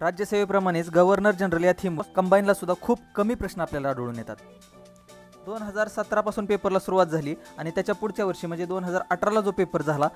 राज्यसेवेप्रमाणेच governor general या theme कंबाईनला सुद्धा खूप कमी प्रश्न आपल्याला आढळून येतात. 2017 पासून पेपरला सुरुवात झाली आणि त्याच्या पुढच्या वर्षी म्हणजे 2018ला जो पेपर झाला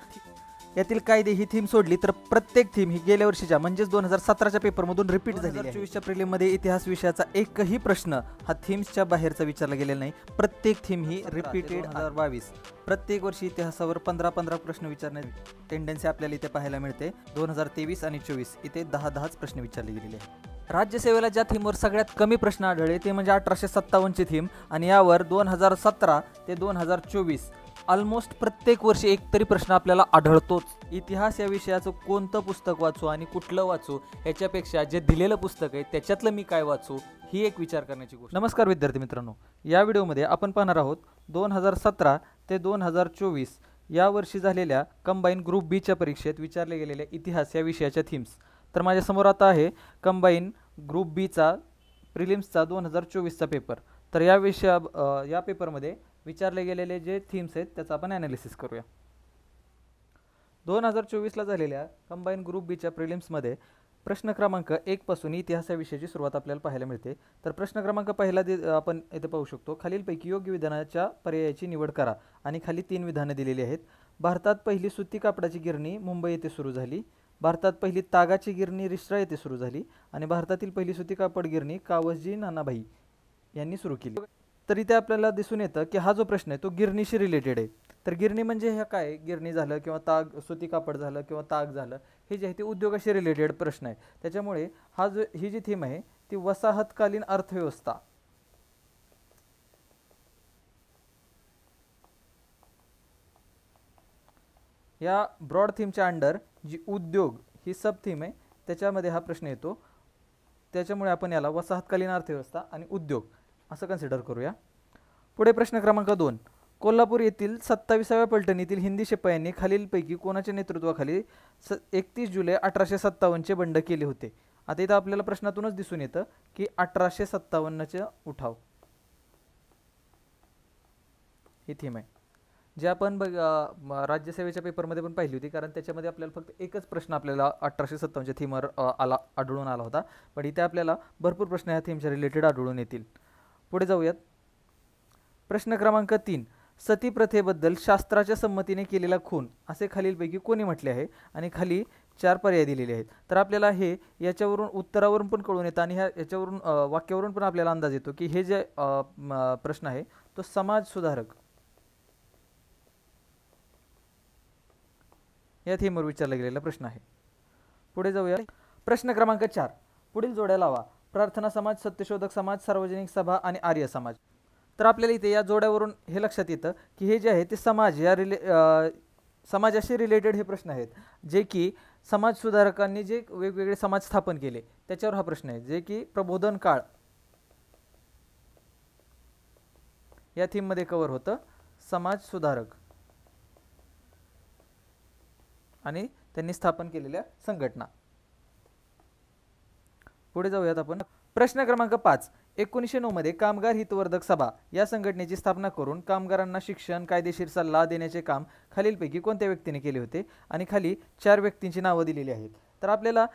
यातील कायदे ही थीम सोडली तर प्रत्येक थीम ही गेल्या वर्षीच्या म्हणजेच 2017च्या पेपरमधून रिपीट झाली आहे. 2024च्या प्रिलिममध्ये इतिहास विषयाचा एकही प्रश्न हा थीम्सच्या बाहेरचा विचारला गेलेला नाही. प्रत्येक थीम ही रिपीटेड. 2022 प्रत्येक वर्षी इतिहासावर 15 प्रश्न विचारण्याची टेंडन्सी आपल्याला इथे पाहायला मिळते. 2023 आणि 24 इथे 10 प्रश्न विचारले गेलेले आहेत. राज्यसेवेला ज्या थीमवर सगळ्यात कमी प्रश्न आढळले ते म्हणजे 1857ची थीम आणि यावर 2017 ते 2024 ऑलमोस्ट प्रत्येक वर्षी एक तरी प्रश्न आपल्याला आढळतोच. इतिहास या विषयाचं कोणतं पुस्तक वाचू आणि कुठलं वाचू याच्यापेक्षा जे दिलेलं पुस्तक आहे त्याच्यातलं मी काय वाचू ही एक विचार करण्याची गोष्ट. नमस्कार विद्यार्थी मित्रांनो, या व्हिडिओमध्ये आपण पाहणार आहोत 2017 ते 2024 या वर्षी झालेल्या कंबाईन ग्रुप बीच्या परीक्षेत विचारले गेलेल्या इतिहास या विषयाच्या थीम्स. तर माझ्यासमोर आता आहे कंबाईन ग्रुप बीचा प्रिलिम्सचा 2024चा पेपर. तर या पेपरमध्ये विचारले गेलेले जे थीम्स आहेत त्याचा आपण ॲनालिसिस करूया. 2024ला झालेल्या कंबाईन ग्रुप बीच्या प्रिलिम्समध्ये प्रश्न क्रमांक 1 पासून इतिहासाविषयीची सुरुवात आपल्याला पाहायला मिळते. तर प्रश्न क्रमांक पहिला आपण इथे पाहू शकतो. खालीलपैकी योग्य विधानाच्या पर्यायाची निवड करा आणि खाली 3 विधानं दिलेली आहेत. भारतात पहिली सुती कापडाची गिरणी मुंबई येथे सुरू झाली. भारतात पहिली तागाची गिरणी रिसरा येथे सुरू झाली आणि भारतातील पहिली सुती कापड गिरणी कावसजी नानाभाई यांनी सुरू केली. तर इथे आपल्याला दिसून येतं की हा जो प्रश्न आहे तो गिरणीशी रिलेटेड आहे. तर गिरणी म्हणजे ह्या काय, गिरणी झालं किंवा ताग सुती कापड झालं किंवा ताग झालं, हे जे आहे ते उद्योगाशी रिलेटेड प्रश्न आहे. त्याच्यामुळे ही जी थीम आहे ती वसाहतकालीन अर्थव्यवस्था या ब्रॉड थीमच्या अंडर जी उद्योग ही सब थीम आहे त्याच्यामध्ये हा प्रश्न येतो. त्याच्यामुळे आपण याला वसाहतकालीन अर्थव्यवस्था आणि उद्योग असं कन्सिडर करूया. पुढे प्रश्न क्रमांक 2, कोल्हापूर येथील 27व्या पलटणीतील हिंदी शिपायांनी खालीलपैकी कोणाच्या नेतृत्वाखाली 31 जुलै 1857चे बंड केले होते. आता इथं आपल्याला प्रश्नातूनच दिसून येतं की 1857चे उठाव ही थीम आहे, जे आपण राज्यसेवेच्या पेपरमध्ये पण पाहिली होती. कारण त्याच्यामध्ये आपल्याला फक्त एकच प्रश्न आपल्याला 1857च्या थीमवर आढळून आला होता. पण इथे आपल्याला भरपूर प्रश्न ह्या थीमच्या रिलेटेड आढळून येतील. पुढे जाऊयात. प्रश्न क्रमांक 3, सती प्रथेबद्दल शास्त्राच्या संमतीने केलेला खून असे खालीलपैकी कोणी म्हटले आहे आणि खाली 4 पर्याय दिलेले आहेत. तर आपल्याला हे याच्यावरून उत्तरावरून पण कळून येतं आणि याच्यावरून वाक्यावरून पण आपल्याला अंदाज येतो की हे जे प्रश्न आहे तो समाज सुधारक या थीमवर विचारला गेलेला प्रश्न आहे. पुढे जाऊया. प्रश्न क्रमांक 4, पुढील जोड्या लावा. प्रार्थना समाज, सत्यशोधक समाज, सार्वजनिक सभा आणि आर्य समाज. तर आपल्याला इथे या जोड्यावरून हे लक्षात येतं की हे जे आहे ते समाजाशी रिलेटेड हे प्रश्न आहेत, जे की समाज सुधारकांनी जे वेगवेगळे समाज स्थापन केले त्याच्यावर हा प्रश्न आहे, जे की प्रबोधन काळ या थीममध्ये कव्हर होतं. समाज सुधारक आणि त्यांनी स्थापन केलेल्या संघटना. पुढे जाऊयात आपण. प्रश्न क्रमांक 5, 1909 मध्ये कामगार हितवर्धक सभा या संघटनेची स्थापना करून कामगारांना शिक्षण, कायदेशीर सल्ला देण्याचे काम खालीलपैकी कोणत्या व्यक्तीने केले होते आणि खाली 4 व्यक्तींची नावं दिलेली आहेत. तर आपल्याला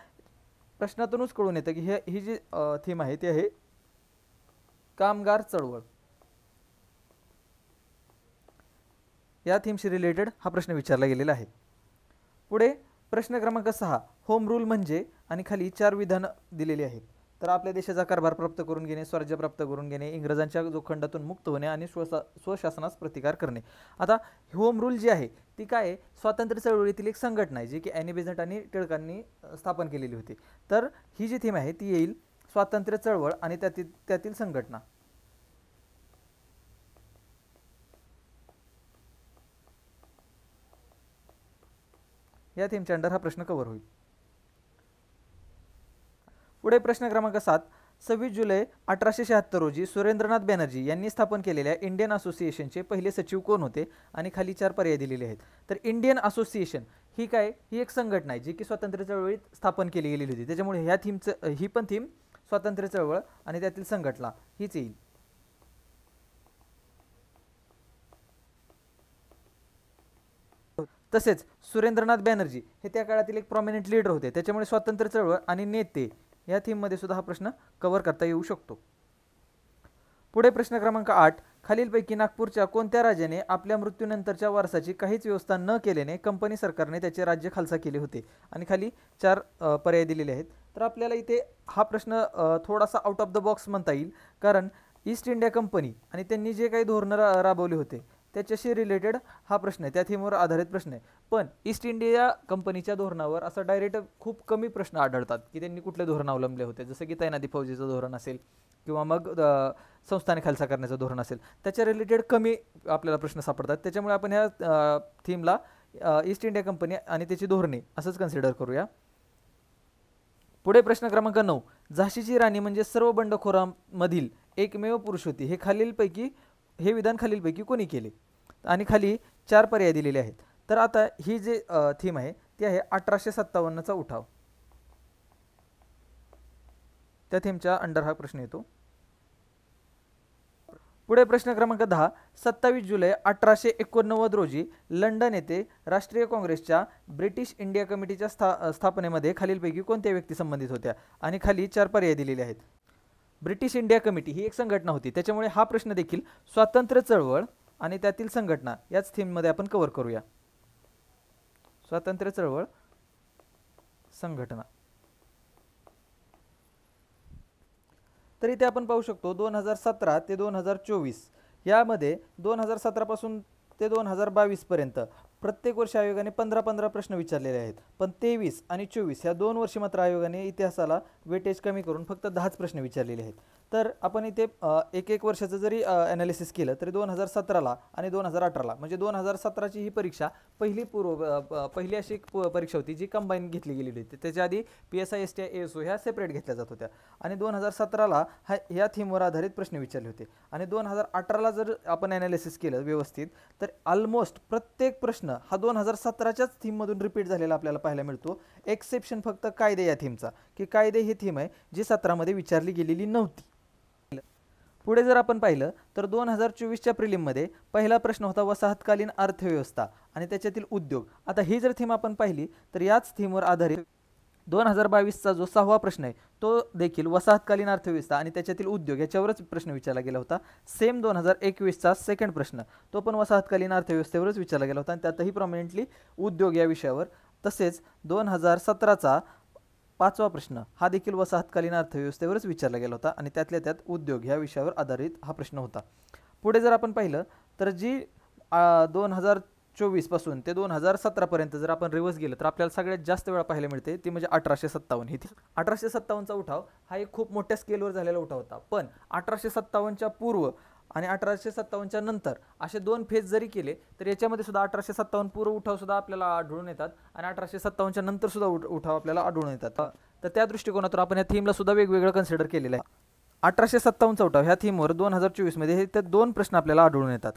प्रश्नातूनच कळून येतं की ही जी थीम आहे ती आहे कामगार चळवळ. या थीमशी रिलेटेड हा प्रश्न विचारला गेलेला आहे. पुढे प्रश्न क्रमांक 6, होम रूल म्हणजे आणि खाली 4 विधानं दिलेली आहेत. तर आपल्या देशाचा कारभार प्राप्त करून घेणे, स्वराज्य प्राप्त करून घेणे, इंग्रजांच्या जोखंडातून मुक्त होणे आणि स्वशासनास प्रतिकार करणे. आता होम रूल जी आहे ती काय आहे, स्वातंत्र्य चळवळीतील एक संघटना आहे जी की ॲनी बेझंट आणि टिळकांनी स्थापन केलेली होती. तर ही जी थीम आहे ती येईल स्वातंत्र्य चळवळ आणि त्यातील संघटना. या थीमच्या अंडर हा प्रश्न कव्हर होईल. पुढे प्रश्न क्रमांक 7, 26 जुलै 1876 रोजी सुरेंद्रनाथ बॅनर्जी यांनी स्थापन केलेल्या इंडियन असोसिएशनचे पहिले सचिव कोण होते आणि खाली 4 पर्याय दिलेले आहेत. तर इंडियन असोसिएशन ही एक संघटना आहे जी की स्वातंत्र्य चळवळीत स्थापन केली गेलेली होती. त्याच्यामुळे ही पण थीम स्वातंत्र्य चळवळ आणि त्यातील संघटना हीच येईल. तसेच सुरेंद्रनाथ बॅनर्जी हे त्या काळातील एक प्रॉमिनंट लीडर होते. त्याच्यामुळे स्वातंत्र्य चळवळ आणि नेते या थीममध्ये सुद्धा हा प्रश्न कव्हर करता येऊ शकतो. पुढे प्रश्न क्रमांक 8, खालीलपैकी नागपूरच्या कोणत्या राजाने आपल्या मृत्यूनंतरच्या वारसाची काहीच व्यवस्था न केल्याने कंपनी सरकारने त्याचे राज्य खालसा केले होते? आणि खाली 4 पर्याय दिलेले आहेत. तर आपल्याला इथे हा प्रश्न थोडासा आउट ऑफ द बॉक्स म्हणता येईल, कारण ईस्ट इंडिया कंपनी आणि त्यांनी जे काही धोरणं राबवले होते त्याच्याशी रिलेटेड हा प्रश्न आहे, त्या थीमवर आधारित प्रश्न आहे. पण ईस्ट इंडिया कंपनीच्या धोरणावर असं डायरेक्ट खूप कमी प्रश्न आढळतात की त्यांनी कुठले धोरण अवलंबले होते, जसं की तैनाती फौजेचं धोरण असेल किंवा मग संस्थाने खालसा करण्याचं धोरण असेल, त्याच्या रिलेटेड कमी आपल्याला प्रश्न सापडतात. त्याच्यामुळे आपण ह्या थीमला ईस्ट इंडिया कंपनी आणि त्याची धोरणे असंच कन्सिडर करूया. पुढे प्रश्न क्रमांक 9, झाशीची राणी म्हणजे सर्व बंडखोरांमधील एकमेव पुरुष होती, हे विधान खालीलपैकी कोणी केले? आणि खाली 4 पर्याय दिलेले आहेत. तर आता ही जे थीम आहे ती आहे 1857चा उठाव. त्या थीमच्या अंडर हा प्रश्न येतो. पुढे प्रश्न क्रमांक 10, 27 जुलै 1889 रोजी लंडन येथे राष्ट्रीय काँग्रेसच्या ब्रिटिश इंडिया कमिटीच्या स्थापनेमध्ये खालीलपैकी कोणत्या व्यक्ती संबंधित होत्या? आणि खाली 4 पर्याय दिलेले आहेत. ब्रिटिश इंडिया कमिटी ही एक संघटना होती, त्याच्यामुळे हा प्रश्न देखील स्वातंत्र्य चळवळ आणि त्यातील संघटना याच थीममध्ये आपण कव्हर करूया. स्वातंत्र्य चळवळ, संघटना. तर इथे आपण पाहू शकतो 2017 ते 2024 यामध्ये 2017 पासून ते 2022 पर्यंत प्रत्येक वर्षी आयोगाने 15 प्रश्न विचारलेले आहेत. पण 23 आणि 24 या 2 वर्षी मात्र आयोगाने इतिहासाला वेटेज कमी करून फक्त 10च प्रश्न विचारलेले आहेत. तर आपण इथे एक वर्षाचं जरी ॲनालिसिस केलं तरी 2017ला आणि 2018ला म्हणजे 2017ची ही परीक्षा पहिली अशी परीक्षा होती जी कंबाईन घेतली गेलेली होती. त्याच्या आधी PSI STI ASO ह्या सेपरेट घेतल्या जात होत्या आणि 2017ला ह्या थीमवर आधारित प्रश्न विचारले होते. आणि 2018ला जर आपण ॲनालिसिस केलं व्यवस्थित तर ऑलमोस्ट प्रत्येक प्रश्न हा 2017च्याच थीममधून रिपीट झालेला आपल्याला पाहायला मिळतो. एक्सेप्शन फक्त कायदे या थीमचा, की कायदे ही थीम आहे जी 17मध्ये विचारली गेलेली नव्हती. पुढे जर आपण पाहिलं तर 2024च्या प्रिलिममध्ये पहिला प्रश्न होता वसाहतकालीन अर्थव्यवस्था आणि त्याच्यातील उद्योग. आता ही जर थीम आपण पाहिली तर याच थीमवर आधारित 2022चा जो 6वा प्रश्न आहे तो देखील वसाहतकालीन अर्थव्यवस्था आणि त्याच्यातील उद्योग याच्यावरच प्रश्न विचारला गेला होता. सेम 2021चा सेकंड प्रश्न तो पण वसाहतकालीन अर्थव्यवस्थेवरच विचारला गेला होता आणि त्यातही प्रॉमिनेंटली उद्योग या विषयावर. तसेच 2017चा 5वा प्रश्न हा देखील वसाहतकालीन अर्थव्यवस्थेवरच विचारला गेला होता आणि त्यातल्या त्यात उद्योग ह्या विषयावर आधारित हा प्रश्न होता. पुढे जर आपण पाहिलं तर जी 2024 पासून ते 2017 पर्यंत जर आपण रिव्हर्स गेलं तर आपल्याला सगळ्यात जास्त वेळा पाहायला मिळते ती म्हणजे 1857 ही. 1857चा उठाव हा एक खूप मोठ्या स्केलवर झालेला उठाव होता. पण 1857च्या पूर्व आणि 1857च्या नंतर असे 2 फेज जरी केले तर याच्यामध्ये सुद्धा 1857 पूर्व उठाव सुद्धा आपल्याला आढळून येतात आणि 1857च्या नंतर सुद्धा उठाव आपल्याला आढळून येतात. तर त्या दृष्टिकोनातून आपण या थीमला सुद्धा वेगवेगळं कन्सिडर केलेलं आहे. 1857चा उठाव ह्या थीमवर 2024 मध्ये हे 2 प्रश्न आपल्याला आढळून येतात.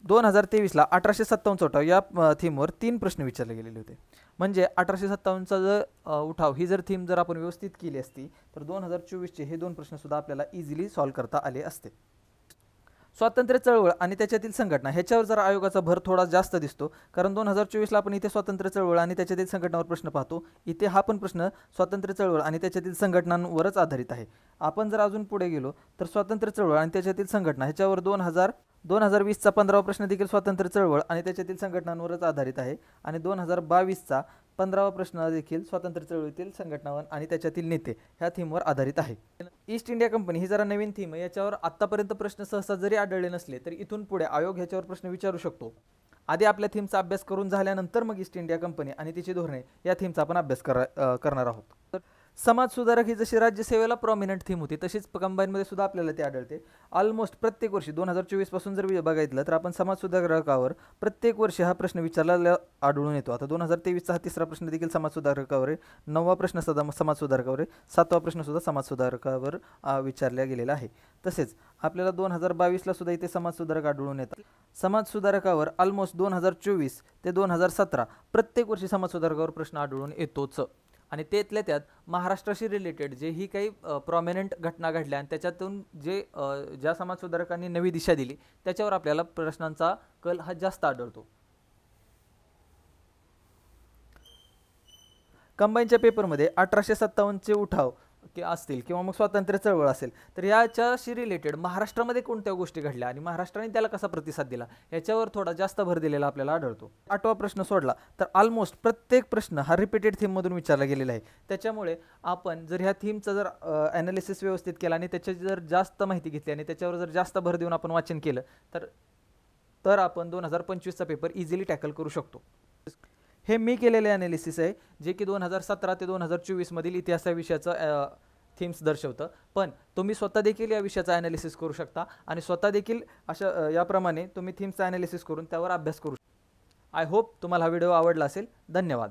2023ला 1857चा उठाव या थीमवर 3 प्रश्न विचारले गेलेले होते. म्हणजे 1857चा जर उठाव ही जर थीम जर आपण व्यवस्थित केली असती तर 2024चे हे 2 प्रश्न सुद्धा आपल्याला इझिली सॉल्व्ह करता आले असते. स्वातंत्र्य चळवळ आणि त्याच्यातील संघटना ह्याच्यावर जर आयोगाचा भर थोडा जास्त दिसतो, कारण 2024ला आपण इथे स्वातंत्र्य चळवळ आणि त्याच्यातील संघटनावर प्रश्न पाहतो. इथे हा पण प्रश्न स्वातंत्र्य चळवळ आणि त्याच्यातील संघटनांवरच आधारित आहे. आपण जर अजून पुढे गेलो तर स्वातंत्र्य चळवळ आणि त्याच्यातील संघटना ह्याच्यावर 2020चा 15वा प्रश्न देखील स्वातंत्र्य चळवळ आणि त्याच्यातील संघटनांवरच आधारित आहे आणि 2022चा 15वा प्रश्न देखील स्वातंत्र्य चळवळीतील संघटनावर आणि त्याच्यातील नेते ह्या थीमवर आधारित आहे. ईस्ट इंडिया कंपनी ही जरा नवीन थीम आहे, याच्यावर आत्तापर्यंत प्रश्न सहसा जरी आढळले नसले तरी इथून पुढे आयोग ह्याच्यावर प्रश्न विचारू शकतो. आधी आपल्या थीमचा अभ्यास करून झाल्यानंतर मग ईस्ट इंडिया कंपनी आणि तिची धोरणे या थीमचा आपण अभ्यास करणार आहोत. समाज सुधारक ही जशी राज्यसेवेला प्रॉमिनंट थीम होती तशीच कंबाईनमध्ये सुद्धा आपल्याला ते आढळते. ऑलमोस्ट प्रत्येक वर्षी 2024 पासून जर बघितलं तर आपण समाज सुधारकावर प्रत्येक वर्षी हा प्रश्न विचारलेला आढळून येतो. आता 2023चा हा 3रा प्रश्न देखील समाज सुधारकावर आहे, 9वा प्रश्न सुद्धा समाज सुधारकावर आहे, 7वा प्रश्न सुद्धा समाज सुधारकावर विचारला गेलेला आहे. तसेच आपल्याला 2022ला सुद्धा इथे समाज सुधारक आढळून येतात. समाज सुधारकावर ऑलमोस्ट 2024 ते 2017 प्रत्येक वर्षी समाज सुधारकावर प्रश्न आढळून येतोच. आणि त्यातल्या त्यात महाराष्ट्राशी रिलेटेड जे ही काही प्रॉमिनंट घटना घडल्या आणि त्याच्यातून ज्या समाज सुधारकांनी नवी दिशा दिली त्याच्यावर आपल्याला प्रश्नांचा कल हा जास्त आढळतो. कंबाईनच्या पेपरमध्ये 1857चे उठाव की असतील किंवा मग स्वातंत्र्य चळवळ असेल, तर याच्याशी रिलेटेड महाराष्ट्रामध्ये कोणत्या गोष्टी घडल्या आणि महाराष्ट्राने त्याला कसा प्रतिसाद दिला याच्यावर थोडा जास्त भर दिलेला आपल्याला आढळतो. 8वा प्रश्न सोडला तर ऑलमोस्ट प्रत्येक प्रश्न हा रिपीटेड थीममधून विचारला गेलेला आहे. त्याच्यामुळे आपण जर ह्या थीमचं जर ॲनालिसिस व्यवस्थित केला आणि त्याची जर जास्त माहिती घेतली आणि त्याच्यावर जर जास्त भर देऊन आपण वाचन केलं तर आपण 2025चा पेपर इझिली टॅकल करू शकतो. हे मी केलेले ॲनालिसिस आहे जे की 2017 ते 2024 मधील इतिहास या विषयाचं थीम्स दर्शवतं. पण तुम्ही स्वतः देखील या विषयाचा ॲनालिसिस करू शकता आणि स्वतः देखील अशा याप्रमाणे तुम्ही थीम्सचा ॲनालिसिस करून त्यावर अभ्यास करू शकता. आय होप तुम्हाला हा व्हिडिओ आवडला असेल. धन्यवाद.